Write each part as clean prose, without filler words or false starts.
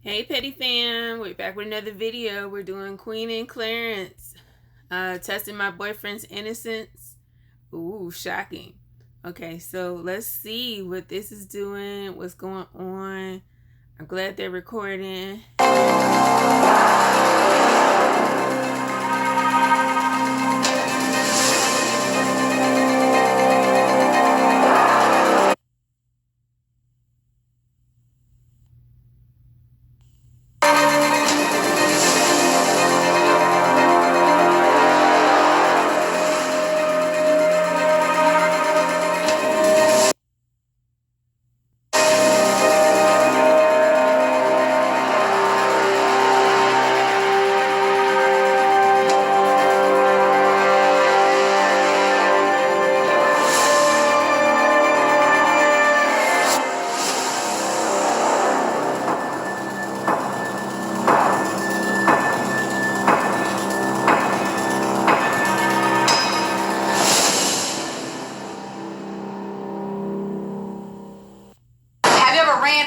Hey Petty fam, we're back with another video. We're doing Queen and Clarence, testing my boyfriend's innocence. Ooh, shocking. Okay, so let's see what this is doing, what's going on. I'm glad they're recording.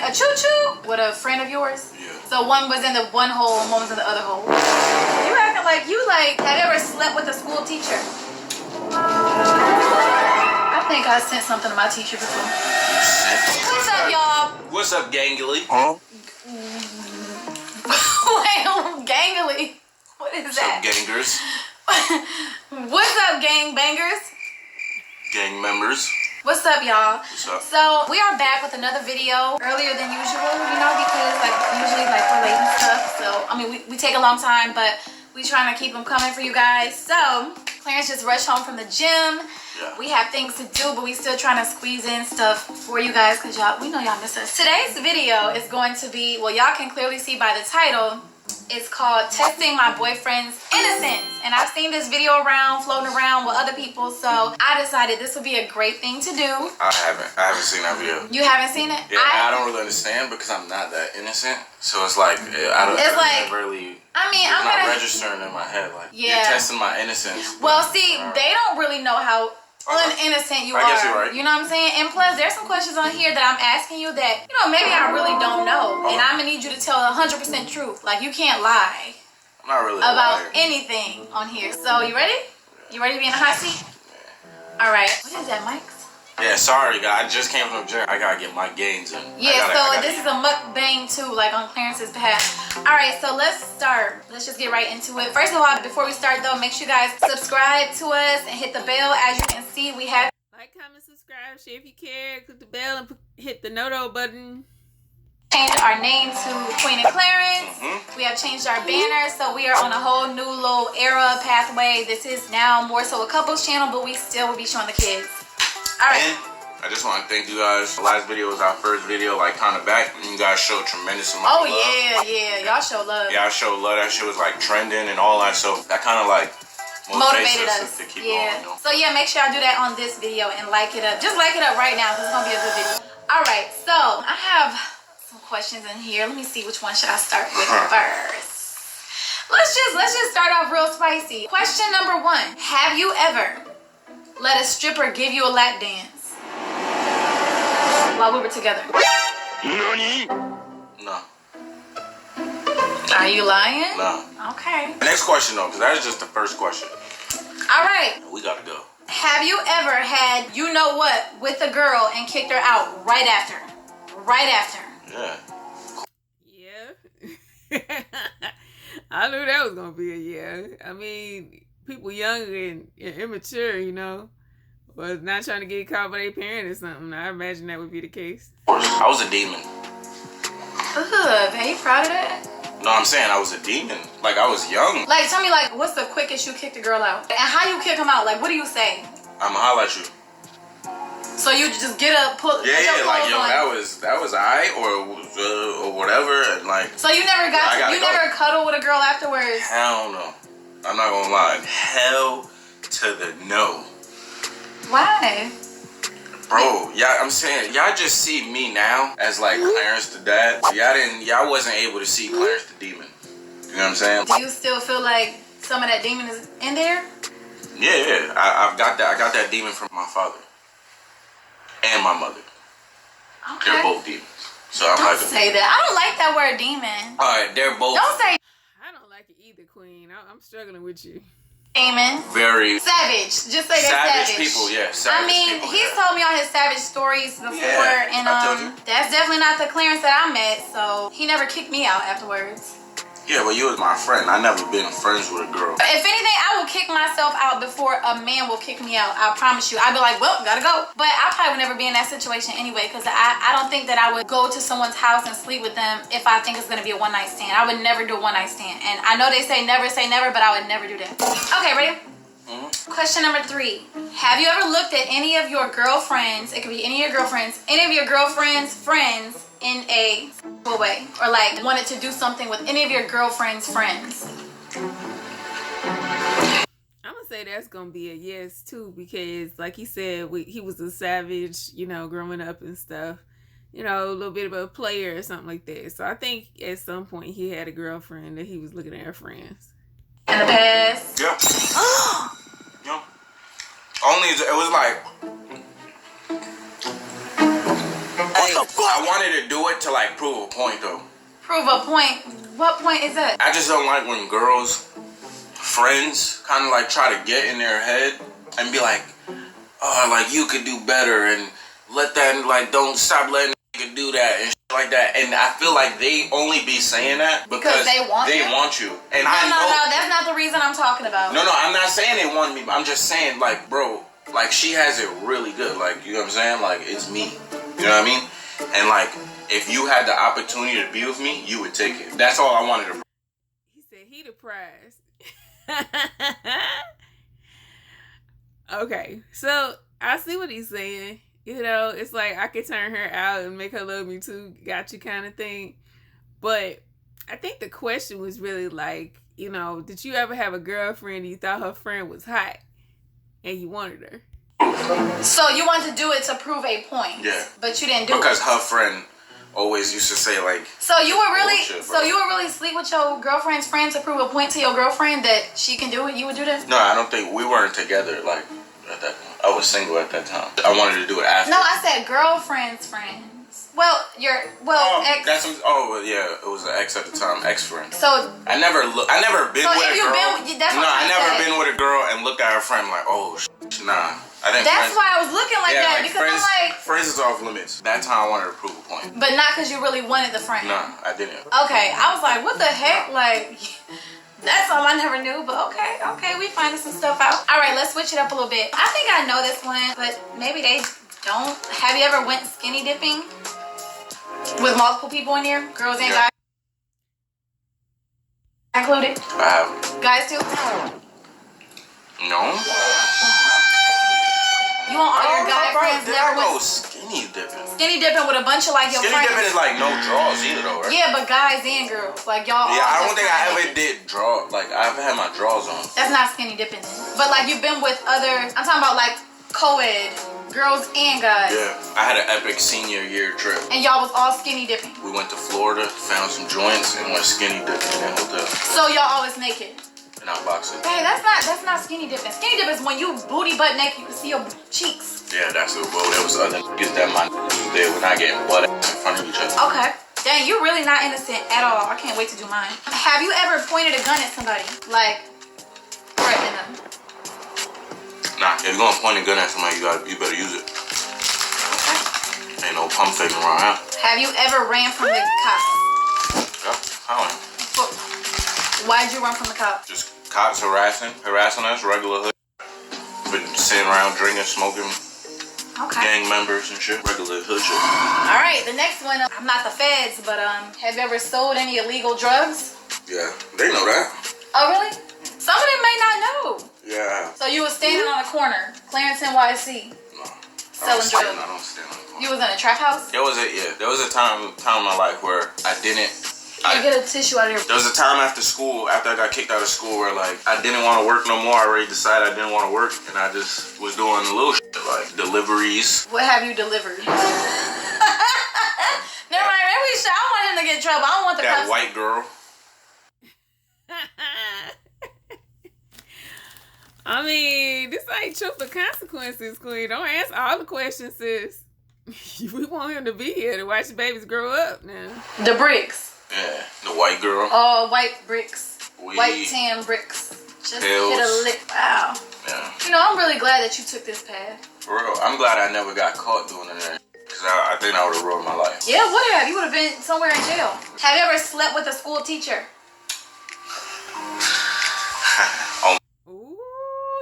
A choo-choo with a friend of yours? Yeah. So one was in the one hole and one was in the other hole. You acting like you have you ever slept with a school teacher? I think I sent something to my teacher before. What's up, y'all? What's up, gangly? Huh? Wait, gangly? What is that? What's up, gangers? What's up, gang bangers? Gang members. What's up, y'all? What's up? So we are back with another video earlier than usual, you know, because usually we're late and stuff. So I mean, we take a long time, but we trying to keep them coming for you guys. So Clarence just rushed home from the gym. Yeah. We have things to do, but we still trying to squeeze in stuff for you guys because we know y'all miss us. Today's video is going to be, well, y'all can clearly see by the title. It's called Testing My Boyfriend's Innocence. And I've seen this video floating around with other people, so I decided this would be a great thing to do. I haven't seen that video. You haven't seen it? Yeah, I don't really understand because I'm not that innocent. So it's like, I'm not registering in my head. Like, yeah. You're testing my innocence. Well, see, they don't really know how uninnocent you are. I guess you're right. You know what I'm saying? And plus, there's some questions on here that I'm asking you that, you know, maybe I really don't know. And I'm going to need you to tell 100% truth. Like, you can't lie. I'm not really about anything on here. So, you ready? You ready to be in the hot seat? Yeah. All right. What is that, Mike's? Yeah, sorry, guys. I just came from the gym. I gotta get my gains in. Yeah, this is a mukbang too, like on Clarence's behalf. All right, so let's start. Let's just get right into it. First of all, before we start though, make sure you guys subscribe to us and hit the bell. As you can see, we have like, comment, subscribe, share if you care, click the bell, and hit the no button. Changed our name to Queen and Clarence. We have changed our banner, so we are on a whole new little era pathway. This is now more so a couples channel, but we still will be showing the kids. All right. And I just want to thank you guys. The last video was our first video, like kind of back, and you guys showed tremendous amount of love. Yeah, y'all show love. Yeah, I showed love. That shit was like trending and all that, so that kind of like motivated us to keep going. You know? So yeah, make sure y'all do that on this video and like it up. Just like it up right now, because it's gonna be a good video. All right, so I have some questions in here. Let me see which one should I start with first. Let's just start off real spicy. Question number 1: have you ever let a stripper give you a lap dance while we were together? No. Are you lying? No. Okay. Next question though, because that is just the first question. All right. We gotta go. Have you ever had you know what with a girl and kicked her out right after? Right after. Yeah. I knew that was gonna be a yeah. I mean, people young and immature, you know, was not trying to get caught by their parent or something. I imagine that would be the case. I was a demon. Ugh, are you proud of that? No, I'm saying I was a demon. Like, I was young. Like, tell me, like, what's the quickest you kicked a girl out? And how you kick them out? Like, what do you say? I'ma holla at you. So you just get up, pull Yeah, your like, yo, on. that was I or whatever, and like. So you never never cuddle with a girl afterwards? Hell no. I'm not gonna lie. Hell to the no. Why? Bro, I'm saying, y'all just see me now as like Clarence the dad. Y'all wasn't able to see Clarence the demon. You know what I'm saying? Do you still feel like some of that demon is in there? Yeah. I got that demon from my father and my mother. Okay. They're both demons. So I'm Don't like, say that. I don't like that word demon. all right, they're both. Don't say I don't like it either, Queen. I'm struggling with you. demon. Very savage. Just say they're savage. people, yeah. Savage I mean, people, he's told me all his savage stories before, yeah, and I told you. that's definitely not the Clarence that I met. So he never kicked me out afterwards. Yeah, but you was my friend. I never been friends with a girl. If anything, I will kick myself out before a man will kick me out. I promise you. I'd be like, well, gotta go. But I probably would never be in that situation anyway, because I don't think that I would go to someone's house and sleep with them if I think it's gonna be a one-night stand. I would never do a one-night stand. And I know they say never say never, but I would never do that. Okay, ready? Question number 3. Have you ever looked at any of your girlfriends, it could be any of your girlfriends, friends in a sexual way, or like wanted to do something with any of your girlfriend's friends? I'm gonna say that's gonna be a yes too, because like he said, he was a savage, growing up and stuff, a little bit of a player or something like that. So I think at some point he had a girlfriend that he was looking at her friends. In the past? Yeah. Yeah. Only it was like, what the fuck? I wanted to do it to like prove a point though. Prove a point? What point is that? I just don't like when girls, friends, kind of like try to get in their head and be like, oh, like you could do better and let that, like, don't stop letting you do that and shit like that. And I feel like they only be saying that because they want you. And no, I know. No, that's not the reason I'm talking about. No, I'm not saying they want me. I'm just saying, like, bro, like she has it really good. Like, you know what I'm saying? Like, it's me. You know what I mean? And like, if you had the opportunity to be with me, you would take it. That's all I wanted to. He said he the prize. Okay, so I see what he's saying. It's like I could turn her out and make her love me too, got you kind of thing. But I think the question was really like, did you ever have a girlfriend and you thought her friend was hot and you wanted her? So you wanted to do it to prove a point. Yeah. But you didn't do it. Because her friend always used to say like. So you were really, bullshit, sleep with your girlfriend's friend to prove a point to your girlfriend that she can do it? You would do that? No, I don't think we weren't together like at that point. I was single at that time. I wanted to do it after. No, I said girlfriend's friends. Well, ex. That's it was an ex at the time, ex-friend. So I never been with a girl. I never been with a girl and looked at her friend like, oh, nah. I didn't. That's why I was looking like that, because friends, I'm like, friends is off limits. That time I wanted to prove a point. but not because you really wanted the friend. Nah, I didn't. Okay, I was like, what the heck? Like, that's all I never knew, but okay, we finding some stuff out. All right, let's switch it up a little bit. I think I know this one, but maybe they don't. Have you ever went skinny dipping with multiple people in here? Girls and guys included? I have. Guys too? No. You want all your guy friends never go went skinny dipping. skinny dipping with a bunch of like your Skinny friends? dipping is like no draws either though, right? Yeah, but guys and girls, like y'all. Yeah, all I don't just think I kinda ever did draw. Like I've had my draws on. That's not skinny dipping then. But like you've been with other, I'm talking about like co-ed, girls and guys. Yeah, I had an epic senior year trip. And y'all was all skinny dipping. We went to Florida, found some joints, and went skinny dipping in the hotel. So y'all always naked. And I'm boxing. Hey, that's not skinny dipping. Skinny dipping is when you booty butt naked, you can see your cheeks. Yeah, that's the well. There was other niggas that my niggas was there. We're not getting butt ass in front of each other. Okay. Dang, you're really not innocent at all. I can't wait to do mine. Have you ever pointed a gun at somebody? Like, threatening them? Nah, if you're gonna point a gun at somebody, you better use it. Okay. Ain't no pump faking around here. Have you ever ran from the cops? Yeah, how? Why'd you run from the cops? Just cops harassing us, regular hood. Been sitting around drinking, smoking, gang members and shit, regular hood shit. All right, the next one. I'm not the feds, but have you ever sold any illegal drugs? Yeah, they know that. Oh really? Some of them may not know. Yeah. So you was standing on a corner, Clarence NYC. No. Selling drugs. I don't stand on the corner. You was in a trap house? There was a time in my life where I didn't. Get a tissue out of here. There was a time after I got kicked out of school, where like I didn't want to work no more. I already decided I didn't want to work, and I just was doing little shit like deliveries. What have you delivered? Never mind. Maybe I don't want him to get in trouble. I don't want the That cops. white girl. I mean, this ain't truth or consequences, Queen. Don't answer all the questions, sis. We want him to be here to watch the babies grow up now. The bricks. Yeah, the white girl. Oh, white bricks. White tan bricks. Just pills. hit a lick. Wow. Yeah. You know, I'm really glad that you took this path. For real. I'm glad I never got caught doing it. Because I think I would have ruined my life. Yeah, would have. You would have been somewhere in jail. Have you ever slept with a school teacher? Ooh,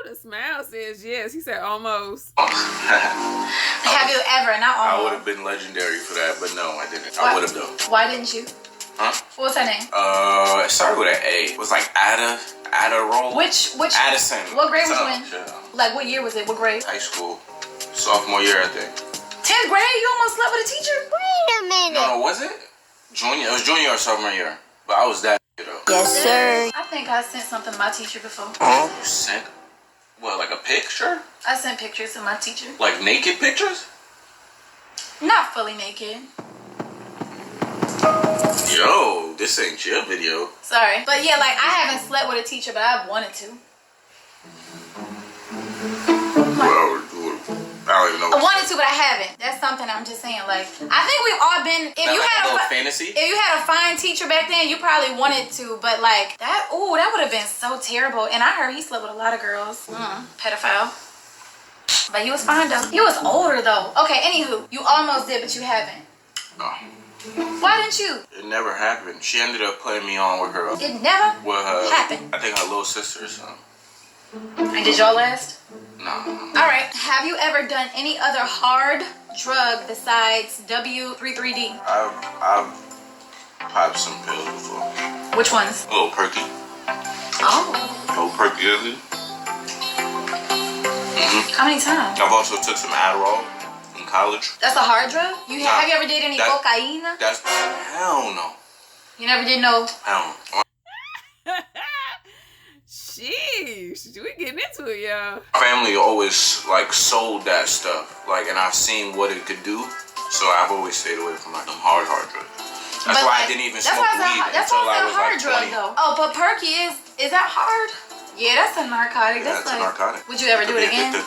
the smile says yes. He said almost. Have you ever? Not almost. I would have been legendary for that, but no, I didn't. I would have though. Why didn't you? Huh? What was her name? It started with an A. It was like Ada Roll. Which? Addison. What grade was you in? Yeah. Like what year was it? What grade? High school. Sophomore year, I think. 10th grade? You almost slept with a teacher? Wait a minute. No, was it? Junior. It was junior or sophomore year. But I was that though. Yes, sir. I think I sent something to my teacher before. You sent? What, like a picture? I sent pictures to my teacher. Like naked pictures? Not fully naked. Yo, this ain't your video. Sorry. But yeah, like I haven't slept with a teacher, but I've wanted to. Well, I don't even know. I wanted to, but I haven't. That's something I'm just saying. Like, I think we've all been. If you like had a little fantasy. If you had a fine teacher back then, you probably wanted to. But like that, ooh, that would have been so terrible. And I heard he slept with a lot of girls. Pedophile. But he was fine though. He was older though. Okay, anywho, you almost did, but you haven't. No. Why didn't you? It never happened. She ended up putting me on with her. It never happened. I think her little sister or something. And did y'all last? No. All right. Have you ever done any other hard drug besides W33D? I've popped some pills before. Which ones? A little perky. Oh. A little perky, isn't it? How many times? I've also took some Adderall in college. That's a hard drug? Have you ever did any cocaine? That's hell no. You never did no? Hell no. Sheesh, we getting into it, y'all. Family always like sold that stuff, like, and I've seen what it could do, so I've always stayed away from like them hard drugs. That's why I didn't even smoke weed until I was like 20. Though. Oh, but perky is that hard? Yeah, that's a narcotic. Yeah, that's a narcotic. Would you ever do it again?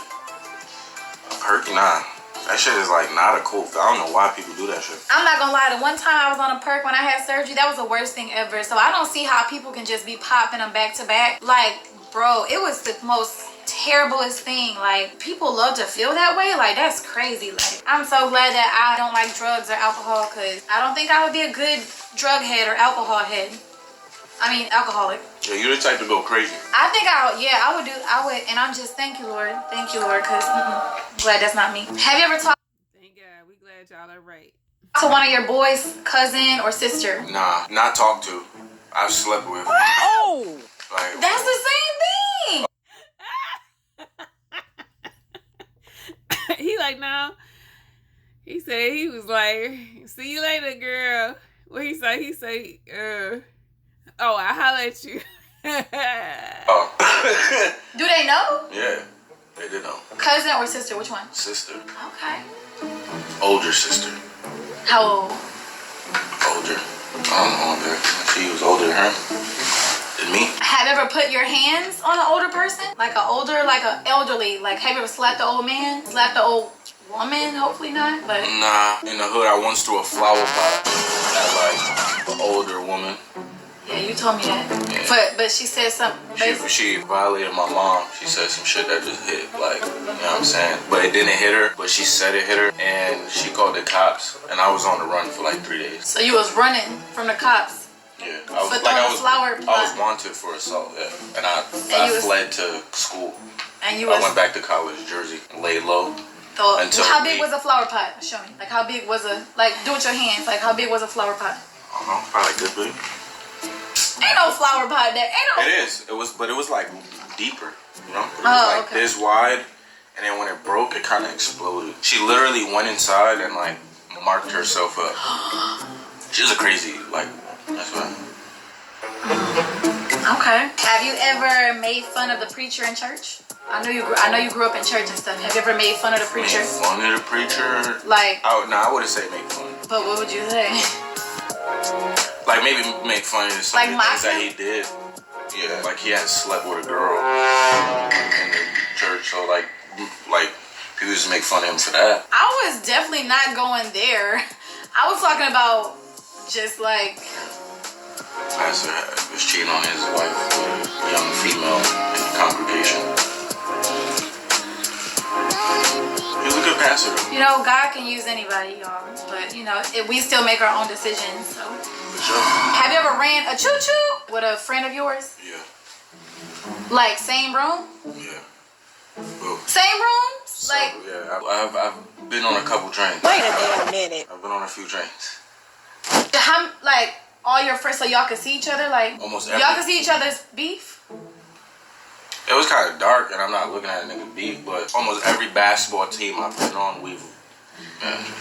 Perky, nah. That shit is like not a cool. I don't know why people do that shit. I'm not gonna lie. The one time I was on a perk when I had surgery, that was the worst thing ever. So I don't see how people can just be popping them back to back. Like, bro, it was the most terriblest thing. Like, people love to feel that way. Like, that's crazy. Like, I'm so glad that I don't like drugs or alcohol, because I don't think I would be a good drug head or alcohol head. I mean, alcoholic. Yeah, you're the type to go crazy. I think I would, and I'm just, thank you, Lord, because glad that's not me. Have you ever talked? Thank God, we glad y'all are right. To one of your boys, cousin, or sister? Nah, not talk to. I've slept with. Oh! Like, That's the same thing. He like, no. He said he was like, see you later, girl. What he say? He say, oh, I holler at you. oh. Do they know? Yeah, they did know. Cousin or sister? Which one? Sister. Okay. Older sister. How old? Older. I don't know. She was older than her. Than me. Have you ever put your hands on an older person? Like an elderly. Like, have you ever slapped the old man? Slapped the old woman? Hopefully not. But nah. In the hood, I once threw a flower pot at like an older woman. yeah, you told me that. Yeah. But she said something. She violated my mom. She said some shit that just hit, like, you know what I'm saying? But it didn't hit her, but she said it hit her, and she called the cops, and I was on the run for like 3 days. So you was running from the cops? Yeah. I was wanted for assault, yeah. And I fled to school. And I went back to college, Jersey, laid low. So how big was a flower pot? Show me. Like, how big was do it with your hands. Like, how big was a flower pot? I don't know, probably good big. Ain't no flower pot there. It is. It was like deeper, you know? It was like this wide, and then when it broke, it kind of exploded. She literally went inside and like marked herself up. She was a crazy, like, that's what. Okay. Have you ever made fun of the preacher in church? I know you grew up in church and stuff. Have you ever made fun of the preacher? Made fun of the preacher? Like, I wouldn't say make fun. But what would you say? Like, maybe make fun of some of the things that he did. Yeah, like he had slept with a girl in the church, so like People used to make fun of him for that. I was definitely not going there. I was talking about just like... Pastor was cheating on his wife with a young female in the congregation. He was a good pastor though. You know, God can use anybody, y'all. But, you know, we still make our own decisions, so. For sure. Have you ever ran a choo-choo with a friend of yours? Yeah. Like, same room? Yeah. Well, Same rooms? so, Like... yeah, I've been on a couple trains. Wait a damn minute. I've been on a few trains. How, like, all your friends, so y'all could see each other? Like, Almost every... y'all could see each other's beef? It was kind of dark, and I'm not looking at a nigga beef, but almost every basketball team I've been on, we've...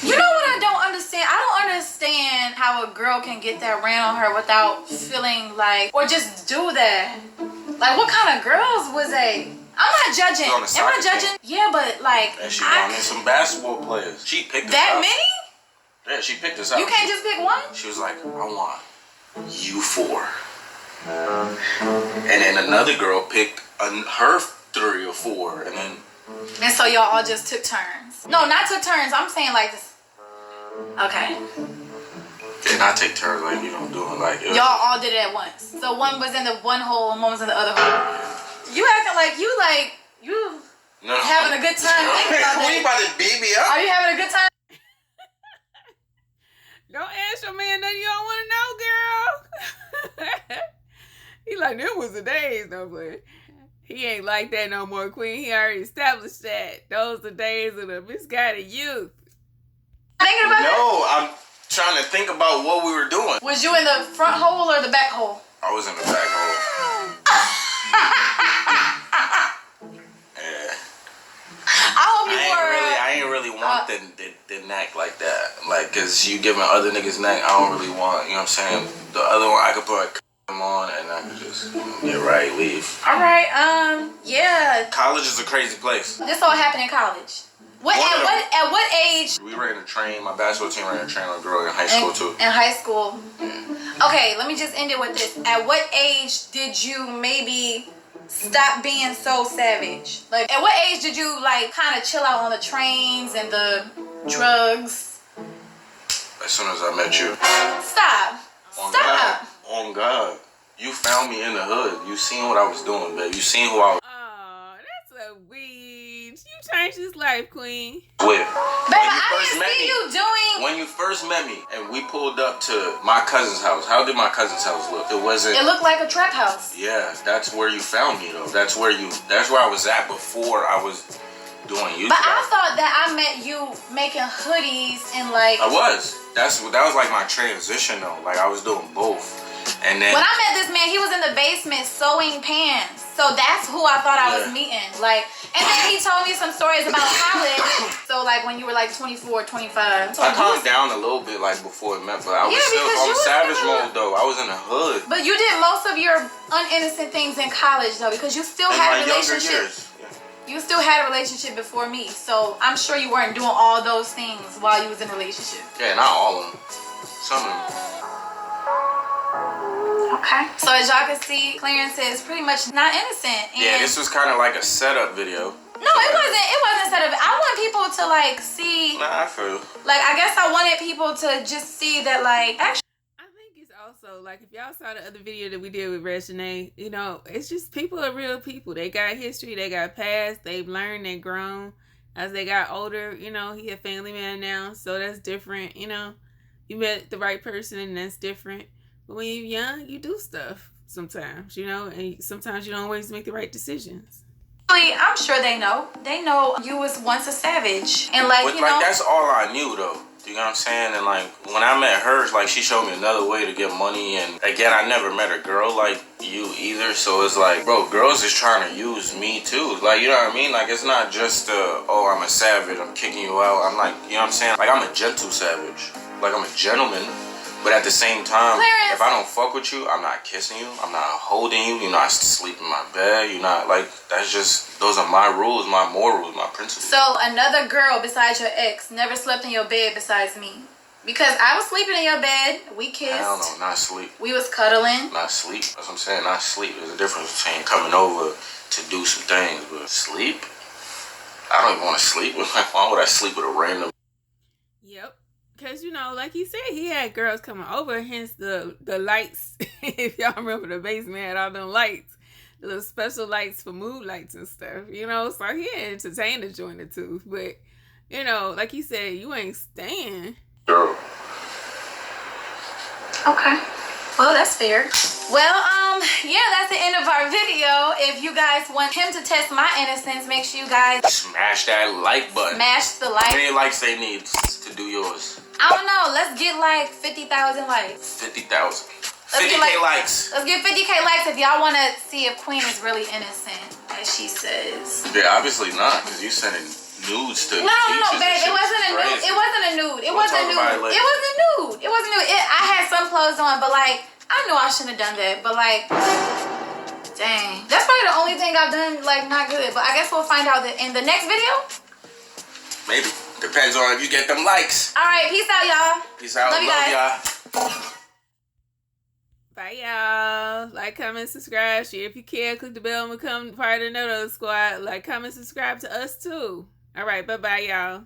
You know what I don't understand? I don't understand how a girl can get that ran on her without feeling like... Or just do that. Like, what kind of girls was they? I'm not judging. Am I judging? Yeah, but, like... And she wanted some basketball players. She picked us that out. many? Yeah, she picked us out. You can't just pick one? She was like, I want you four. And then another girl picked her 3 or 4, and then... And so y'all all just took turns. No, not took turns. I'm saying like this. Okay. Yeah, not take turns, like, you know, doing like... Y'all all did it at once. So one was in the one hole and one was in the other hole. You acting like you No. having a good time thinking about Queen about to beat me up? Are you having a good time? Don't ask your man nothing you don't want to know, girl. He like, them was the days, though, but he ain't like that no more, Queen. He already established that. Those the days of the misguided youth. Thinking about it? No, I'm trying to think about what we were doing. Was you in the front hole or the back hole? I was in the back hole. Yeah. I hope you I ain't really want the neck like that. Like, cause you giving other niggas neck, I don't really want, you know what I'm saying? The other one, I could put a condom on and I could just, you know, get right, leave. Alright, yeah. College is a crazy place. This all happened in college. At what age? We ran a train, my basketball team ran a train on a girl in high school too. In high school. Okay, let me just end it with this. At what age did you maybe stop being so savage? Like, at what age did you, like, kind of chill out on the trains and the drugs? As soon as I met you. Stop. On Stop. God. On God. You found me in the hood. You seen what I was doing, babe. You seen who I was Oh, that's a weed. You changed his life, Queen. with. Baby, I didn't see you doing... When you first met me and we pulled up to my cousin's house, how did my cousin's house look? It wasn't... It looked like a trap house. Yeah, that's where you found me, though. That's where I was at before I was doing YouTube. But I thought that I met you making hoodies and, like... I was. That was like my transition, though. Like, I was doing both. And then... When I met this man, he was in the basement sewing pants. So that's who I thought I was meeting. Like, and then he told me some stories about college. So, like, when you were, like, 24, 25. So I calmed down a little bit, like, before we met, but I was still on savage mode, though. I was in the hood. But you did most of your uninnocent things in college, though, because you still had a relationship. You still had a relationship before me. So, I'm sure you weren't doing all those things while you was in a relationship. Yeah, not all of them. Some of them. Okay. So as y'all can see, Clarence is pretty much not innocent. And yeah, this was kind of like a setup video. No, it wasn't set up. I want people to like see. Nah, I feel. Like, I guess I wanted people to just see that, like, actually. I think it's also like, if y'all saw the other video that we did with Reginae, you know, it's just people are real people. They got history, they got past, they've learned, they've grown. As they got older, you know, he a family man now, so that's different. You know, you met the right person, and that's different. But when you're young, you do stuff sometimes, you know, and sometimes you don't always make the right decisions. I'm sure they know. They know you was once a savage. And like, you know. That's all I knew, though. You know what I'm saying? And like, when I met her, like, she showed me another way to get money. And again, I never met a girl like you either. So it's like, bro, girls is trying to use me too. Like, you know what I mean? Like, it's not just, oh, I'm a savage, I'm kicking you out. I'm like, you know what I'm saying? Like, I'm a gentle savage. Like, I'm a gentleman. But at the same time, Clarence, if I don't fuck with you, I'm not kissing you. I'm not holding you. You're not sleep in my bed. You're not, like, that's just, those are my rules, my morals, my principles. So another girl besides your ex never slept in your bed besides me? Because I was sleeping in your bed. We kissed. I don't know, not sleep. We was cuddling. Not sleep. That's what I'm saying, not sleep. There's a difference between coming over to do some things, but sleep? I don't even want to sleep with. Like, why would I sleep with a random? Yep. Because, you know, like he said, he had girls coming over, hence the lights. If y'all remember, the basement had all them lights. The little special lights for mood lights and stuff, you know? So he entertained the joint or two. But, you know, like he said, you ain't staying. Girl. Okay. Well, that's fair. Well, yeah, that's the end of our video. If you guys want him to test my innocence, make sure you guys Smash that like button. smash the like. How many likes they need to do yours? I don't know. Let's get like 50,000 likes. 50,000. 50K get likes. Let's get 50K likes if y'all want to see if Queen is really innocent, as she says. Yeah, obviously not, because you sending nudes to No, babe. It wasn't a nude. It wasn't a nude. It wasn't nude. It wasn't nude. It wasn't nude. I had some clothes on, but like, I know I shouldn't have done that. But like, dang, that's probably the only thing I've done like not good. But I guess we'll find out in the next video. Maybe. Depends on if you get them likes. All right, peace out, y'all. Peace out. Love you guys. y'all. Bye, y'all. Like, comment, subscribe, share if you can. Click the bell and become part of the No squad. Like, comment, subscribe to us, too. All right, bye-bye, y'all.